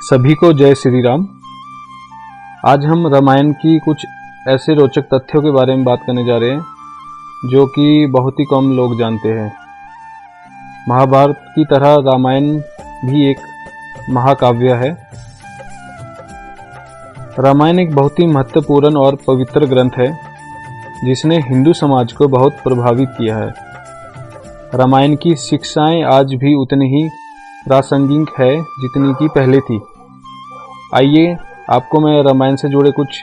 सभी को जय श्री राम। आज हम रामायण की कुछ ऐसे रोचक तथ्यों के बारे में बात करने जा रहे हैं जो कि बहुत ही कम लोग जानते हैं। महाभारत की तरह रामायण भी एक महाकाव्य है। रामायण एक बहुत ही महत्वपूर्ण और पवित्र ग्रंथ है जिसने हिंदू समाज को बहुत प्रभावित किया है। रामायण की शिक्षाएं आज भी उतनी ही प्रासंगिक है जितनी की पहले थी। आइए आपको मैं रामायण से जुड़े कुछ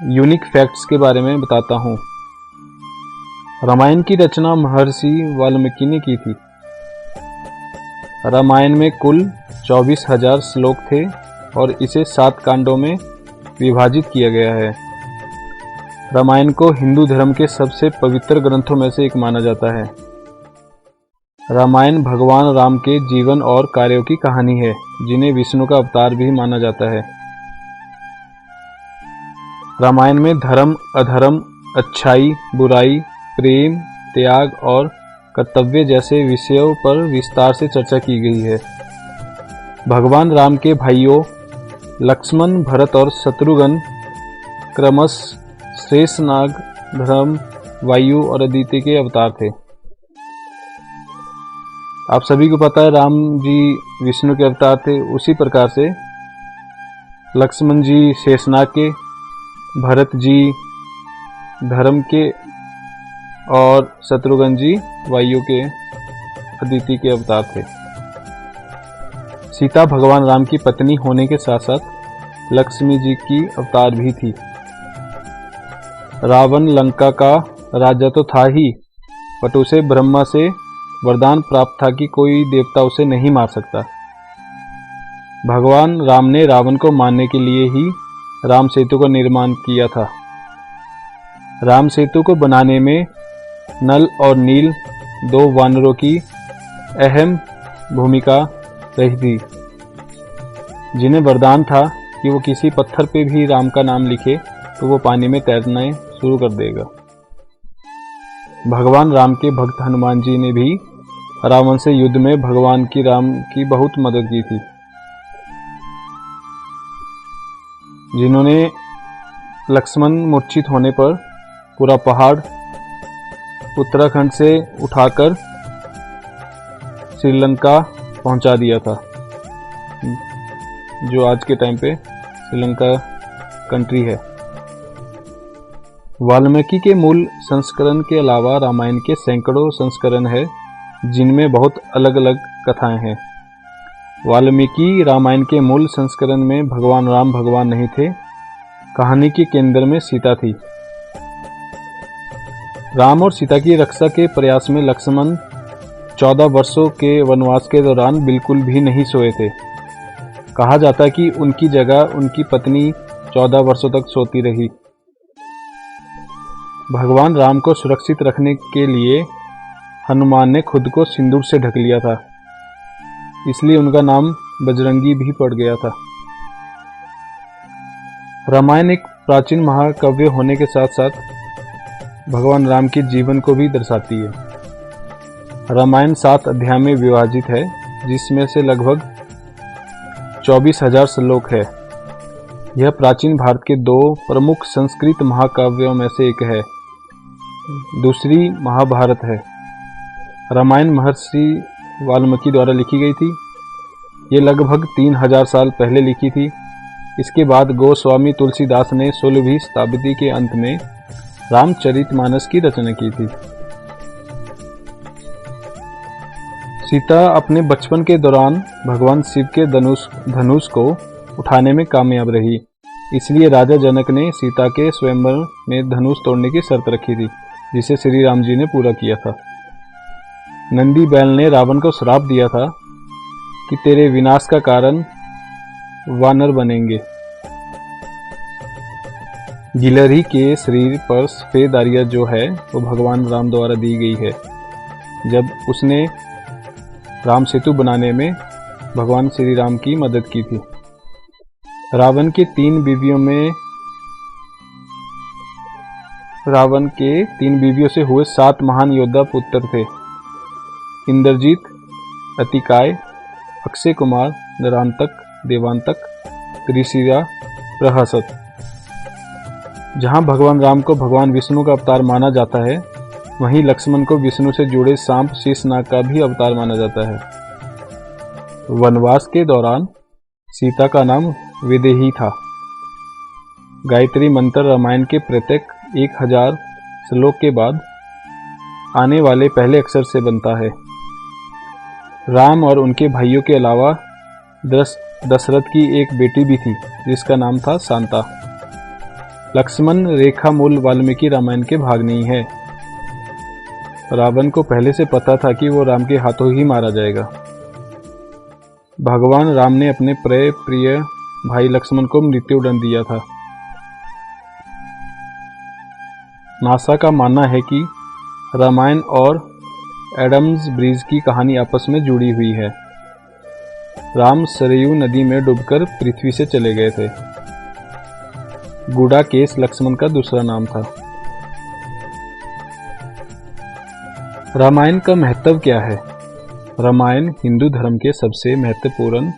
यूनिक फैक्ट्स के बारे में बताता हूँ। रामायण की रचना महर्षि वाल्मीकि ने की थी। रामायण में कुल 24,000 श्लोक थे और इसे 7 कांडों में विभाजित किया गया है। रामायण को हिंदू धर्म के सबसे पवित्र ग्रंथों में से एक माना जाता है। रामायण भगवान राम के जीवन और कार्यों की कहानी है जिन्हें विष्णु का अवतार भी माना जाता है। रामायण में धर्म, अधर्म, अच्छाई, बुराई, प्रेम, त्याग और कर्तव्य जैसे विषयों पर विस्तार से चर्चा की गई है। भगवान राम के भाइयों लक्ष्मण, भरत और शत्रुघ्न क्रमशः शेषनाग, धर्म, वायु और अदिति के अवतार थे। आप सभी को पता है राम जी विष्णु के अवतार थे। उसी प्रकार से लक्ष्मण जी शेषनाग के, भरत जी धर्म के और शत्रुघ्न जी वायु के, अदिति के अवतार थे। सीता भगवान राम की पत्नी होने के साथ साथ लक्ष्मी जी की अवतार भी थी। रावण लंका का राजा तो था ही, बट उसे ब्रह्मा से वरदान प्राप्त था कि कोई देवता उसे नहीं मार सकता। भगवान राम ने रावण को मारने के लिए ही राम सेतु का निर्माण किया था। राम सेतु को बनाने में नल और नील 2 वानरों की अहम भूमिका रही थी, जिन्हें वरदान था कि वो किसी पत्थर पे भी राम का नाम लिखे तो वो पानी में तैरना शुरू कर देगा। भगवान राम के भक्त हनुमान जी ने भी रावण से युद्ध में भगवान की राम की बहुत मदद की थी, जिन्होंने लक्ष्मण मूर्छित होने पर पूरा पहाड़ उत्तराखंड से उठाकर श्रीलंका पहुंचा दिया था, जो आज के टाइम पे श्रीलंका कंट्री है। वाल्मीकि के मूल संस्करण के अलावा रामायण के सैकड़ों संस्करण है जिनमें बहुत अलग अलग कथाएं हैं। वाल्मीकि रामायण के मूल संस्करण में भगवान राम भगवान नहीं थे। कहानी के केंद्र में सीता थी। राम और सीता की रक्षा के प्रयास में लक्ष्मण 14 वर्षों के वनवास के दौरान बिल्कुल भी नहीं सोए थे। कहा जाता है कि उनकी जगह उनकी पत्नी 14 वर्षों तक सोती रही। भगवान राम को सुरक्षित रखने के लिए हनुमान ने खुद को सिंदूर से ढक लिया था, इसलिए उनका नाम बजरंगी भी पड़ गया था। रामायण एक प्राचीन महाकाव्य होने के साथ साथ भगवान राम के जीवन को भी दर्शाती है। रामायण 7 अध्याय में विभाजित है, जिसमें से लगभग 24,000 श्लोक है। यह प्राचीन भारत के 2 प्रमुख संस्कृत महाकाव्यों में से एक है। दूसरी महाभारत है। रामायण महर्षि वाल्मीकि द्वारा लिखी गई थी। ये लगभग 3000 साल पहले लिखी थी। इसके बाद गोस्वामी तुलसीदास ने 16वीं शताब्दी के अंत में रामचरितमानस की रचना की थी। सीता अपने बचपन के दौरान भगवान शिव के धनुष को उठाने में कामयाब रही, इसलिए राजा जनक ने सीता के स्वयंवर में धनुष तोड़ने की शर्त रखी थी, जिसे श्री राम जी ने पूरा किया था। नंदी बैल ने रावण को श्राप दिया था कि तेरे विनाश का कारण वानर बनेंगे। गिलहरी के शरीर पर सफेद आरिया जो है वो भगवान राम द्वारा दी गई है, जब उसने राम सेतु बनाने में भगवान श्री राम की मदद की थी। रावण के 3 बीवियों से हुए 7 महान योद्धा पुत्र थे। इंद्रजीत, अतिकाय, अक्षय कुमार, नरांतक, देवांतक त्रिशिरा प्रहसत। जहाँ भगवान राम को भगवान विष्णु का अवतार माना जाता है, वहीं लक्ष्मण को विष्णु से जुड़े सांप शेषनाग का भी अवतार माना जाता है। वनवास के दौरान सीता का नाम वैदेही था। गायत्री मंत्र रामायण के प्रत्येक 1000 श्लोक के बाद आने वाले पहले अक्षर से बनता है। राम और उनके भाइयों के अलावा दशरथ की एक बेटी भी थी जिसका नाम था शांता। लक्ष्मण रेखा मूल वाल्मीकि रामायण के भाग नहीं है। रावण को पहले से पता था कि वो राम के हाथों ही मारा जाएगा। भगवान राम ने अपने प्रिय भाई लक्ष्मण को मृत्युदंड दिया था। नासा का मानना है कि रामायण और एडम्स ब्रिज की कहानी आपस में जुड़ी हुई है। राम सरयू नदी में डूबकर पृथ्वी से चले गए थे। गुडाकेश लक्ष्मण का दूसरा नाम था। रामायण का महत्व क्या है? रामायण हिंदू धर्म के सबसे महत्वपूर्ण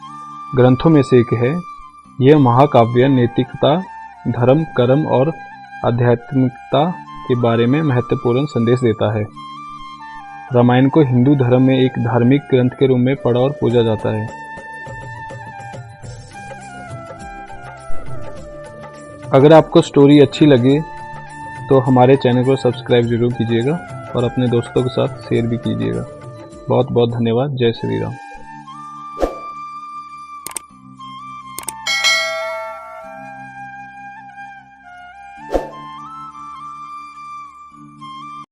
ग्रंथों में से एक है। यह महाकाव्य नैतिकता, धर्म, कर्म और आध्यात्मिकता के बारे में महत्वपूर्ण संदेश देता है। रामायण को हिंदू धर्म में एक धार्मिक ग्रंथ के रूप में पढ़ा और पूजा जाता है। अगर आपको स्टोरी अच्छी लगे तो हमारे चैनल को सब्सक्राइब जरूर कीजिएगा और अपने दोस्तों के साथ शेयर भी कीजिएगा। बहुत बहुत धन्यवाद। जय श्री राम।